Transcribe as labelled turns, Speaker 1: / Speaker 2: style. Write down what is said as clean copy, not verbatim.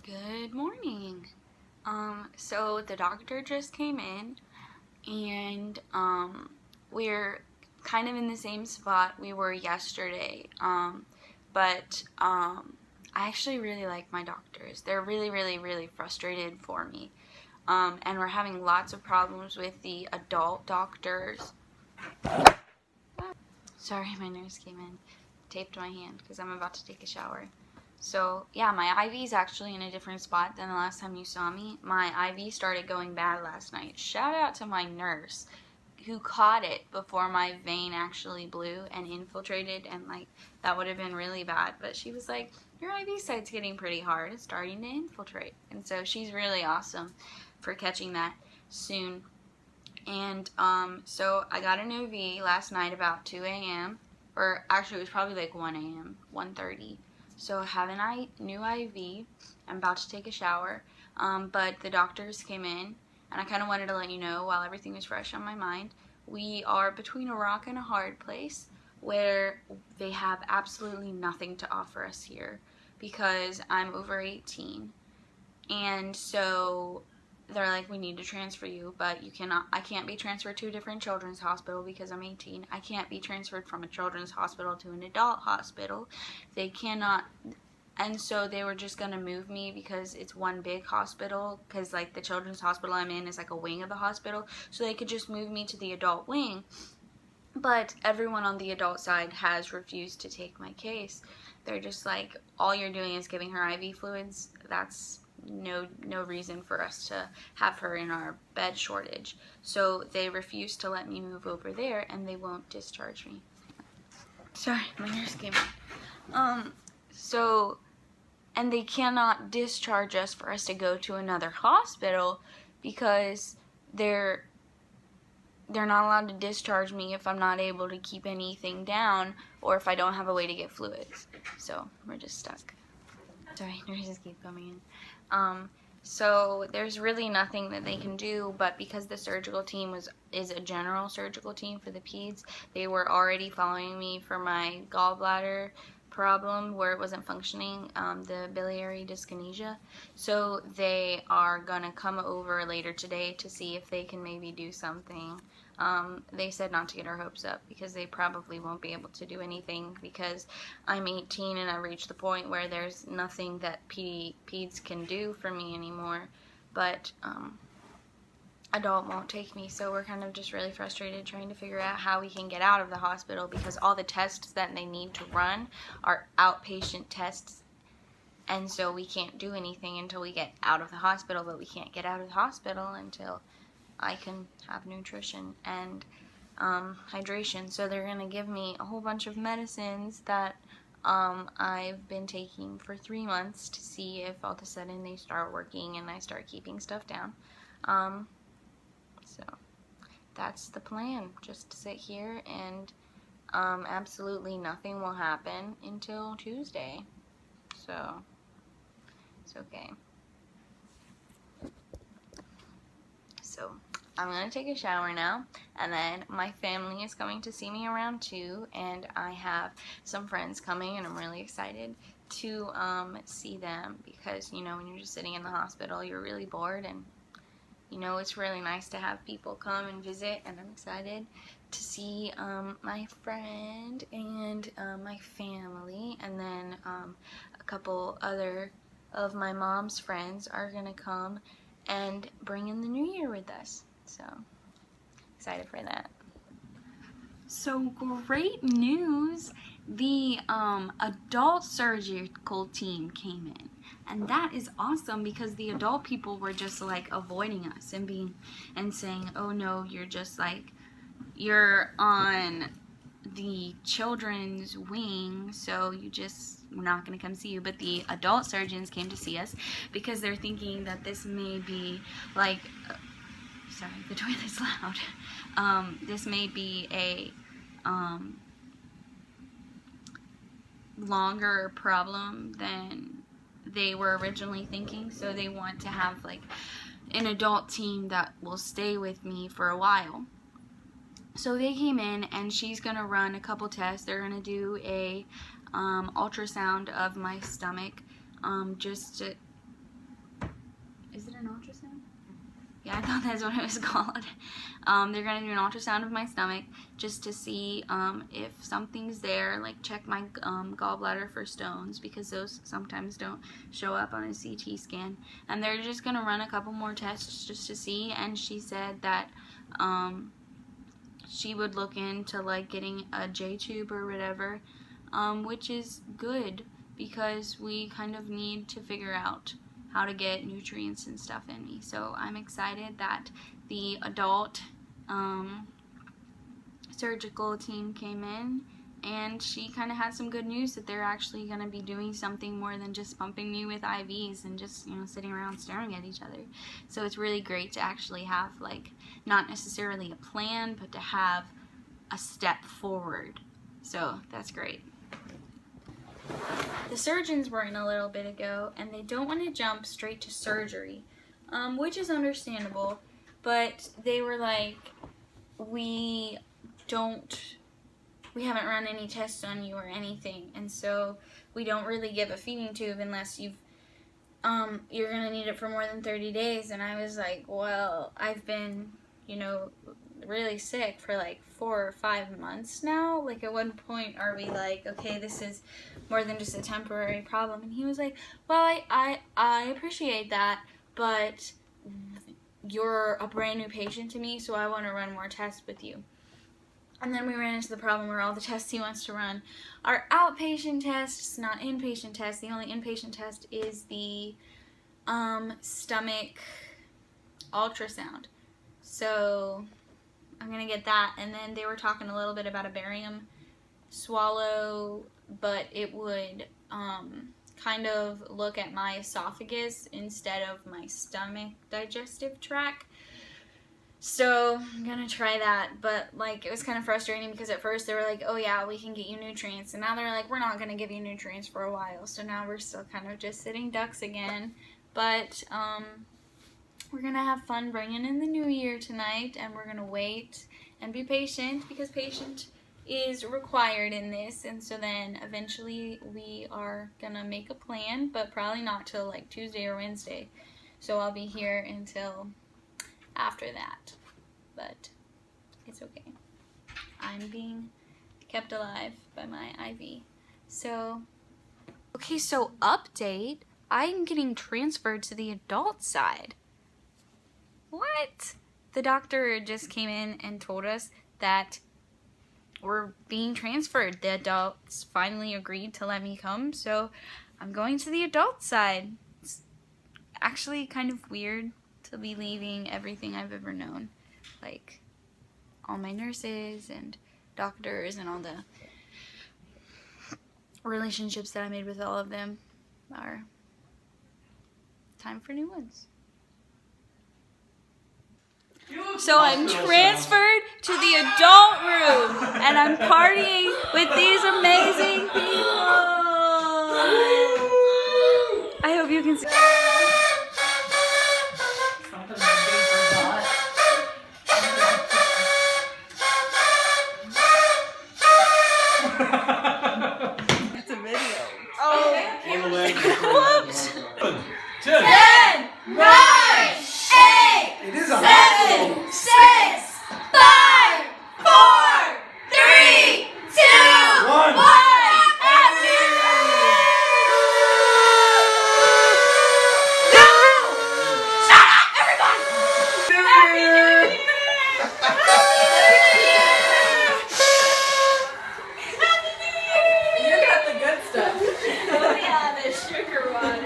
Speaker 1: Good morning. So the doctor just came in and we're kind of in the same spot we were yesterday. But I actually really like my doctors. They're really, really, really frustrated for me. And we're having lots of problems with the adult doctors. Sorry, my nurse came in, taped my hand because I'm about to take a shower. So, yeah, my IV is actually in a different spot than the last time you saw me. My IV started going bad last night. Shout out to my nurse who caught it before my vein actually blew and infiltrated, and, that would have been really bad. But she was like, your IV site's getting pretty hard. It's starting to infiltrate. And so she's really awesome for catching that soon. And so I got an OV last night about 2 a.m. Or actually, it was probably like 1 a.m., 1:30. So I have a new IV. I'm about to take a shower. But the doctors came in, and I kind of wanted to let you know while everything was fresh on my mind. We are between a rock and a hard place where they have absolutely nothing to offer us here because I'm over 18. And so they're like, we need to transfer you, but I can't be transferred to a different children's hospital because I'm 18. I can't be transferred from a children's hospital to an adult hospital. They cannot, and so they were just going to move me because it's one big hospital, because the children's hospital I'm in is like a wing of the hospital, so they could just move me to the adult wing. But everyone on the adult side has refused to take my case. They're just like, all you're doing is giving her IV fluids. That's no reason for us to have her in our bed shortage. So they refuse to let me move over there, and they won't discharge me. Sorry, my nurse came in. And they cannot discharge us for us to go to another hospital because they're not allowed to discharge me if I'm not able to keep anything down or if I don't have a way to get fluids. So we're just stuck. Sorry, nurses keep coming in. So there's really nothing that they can do, but because the surgical team is a general surgical team for the peds, they were already following me for my gallbladder problem where it wasn't functioning, the biliary dyskinesia. So they are gonna come over later today to see if they can maybe do something. They said not to get our hopes up because they probably won't be able to do anything because I'm 18 and I reached the point where there's nothing that peds can do for me anymore. But adult won't take me, so we're kind of just really frustrated trying to figure out how we can get out of the hospital because all the tests that they need to run are outpatient tests, and so we can't do anything until we get out of the hospital, but we can't get out of the hospital until I can have nutrition and hydration. So they're going to give me a whole bunch of medicines that I've been taking for 3 months to see if all of a sudden they start working and I start keeping stuff down. So that's the plan, just to sit here and absolutely nothing will happen until Tuesday. So it's okay. So I'm going to take a shower now, and then my family is coming to see me around 2, and I have some friends coming, and I'm really excited to see them because, when you're just sitting in the hospital, you're really bored, and it's really nice to have people come and visit, and I'm excited to see my friend and my family, and then a couple other of my mom's friends are going to come and bring in the new year with us. So, excited for that. So, great news! The adult surgical team came in. And that is awesome because the adult people were just avoiding us and saying, oh no, you're on the children's wing, so we're not going to come see you. But the adult surgeons came to see us because they're thinking that this may be sorry, the toilet's loud. This may be a longer problem than they were originally thinking, so they want to have an adult team that will stay with me for a while. So they came in, and she's gonna run a couple tests. They're gonna do a ultrasound of my stomach, just to is it an ultrasound? Yeah, I thought that's what it was called. They're going to do an ultrasound of my stomach just to see if something's there, like check my gallbladder for stones, because those sometimes don't show up on a CT scan. And they're just going to run a couple more tests just to see, and she said that she would look into like getting a J-tube or whatever, which is good because we kind of need to figure out how to get nutrients and stuff in me. So I'm excited that the adult surgical team came in, and she kind of had some good news that they're actually going to be doing something more than just pumping me with IVs and just, you know, sitting around staring at each other. So it's really great to actually have, like, not necessarily a plan, but to have a step forward. So that's great. The surgeons were in a little bit ago, and they don't want to jump straight to surgery, which is understandable, but they were like, we haven't run any tests on you or anything, and so we don't really give a feeding tube unless you're gonna need it for more than 30 days. And I was like, well, I've been, you know, really sick for like 4 or 5 months now. Like, at one point are we like, okay, this is more than just a temporary problem? And he was like, well, I appreciate that, but you're a brand new patient to me, so I want to run more tests with you. And then we ran into the problem where all the tests he wants to run are outpatient tests, not inpatient tests. The only inpatient test is the stomach ultrasound. So I'm going to get that. And then they were talking a little bit about a barium swallow, but it would kind of look at my esophagus instead of my stomach digestive tract. So I'm gonna try that, but like, it was kind of frustrating because at first they were like, oh yeah, we can get you nutrients, and now they're like, we're not gonna give you nutrients for a while. So now we're still kind of just sitting ducks again, but we're gonna have fun bringing in the new year tonight, and we're gonna wait and be patient, because patient is required in this. And so then eventually we are gonna make a plan, but probably not till like Tuesday or Wednesday. So I'll be here until after that, but it's okay. I'm being kept alive by my IV. So, okay, so update, I'm getting transferred to the adult side. What? The doctor just came in and told us that we're being transferred. The adults finally agreed to let me come, so I'm going to the adult side. It's actually kind of weird to be leaving everything I've ever known, like all my nurses and doctors and all the relationships that I made with all of them. Are time for new ones. So I'm transferred to the adult room, and I'm partying with these amazing people. I hope you can see.
Speaker 2: It's a video.
Speaker 1: Oh, whoops.
Speaker 2: 10,
Speaker 1: 9, 8,
Speaker 2: It is a
Speaker 1: 7, 6, 5, 4, 3, 2, 1.
Speaker 2: You got the good stuff.
Speaker 1: Oh yeah, the sugar one.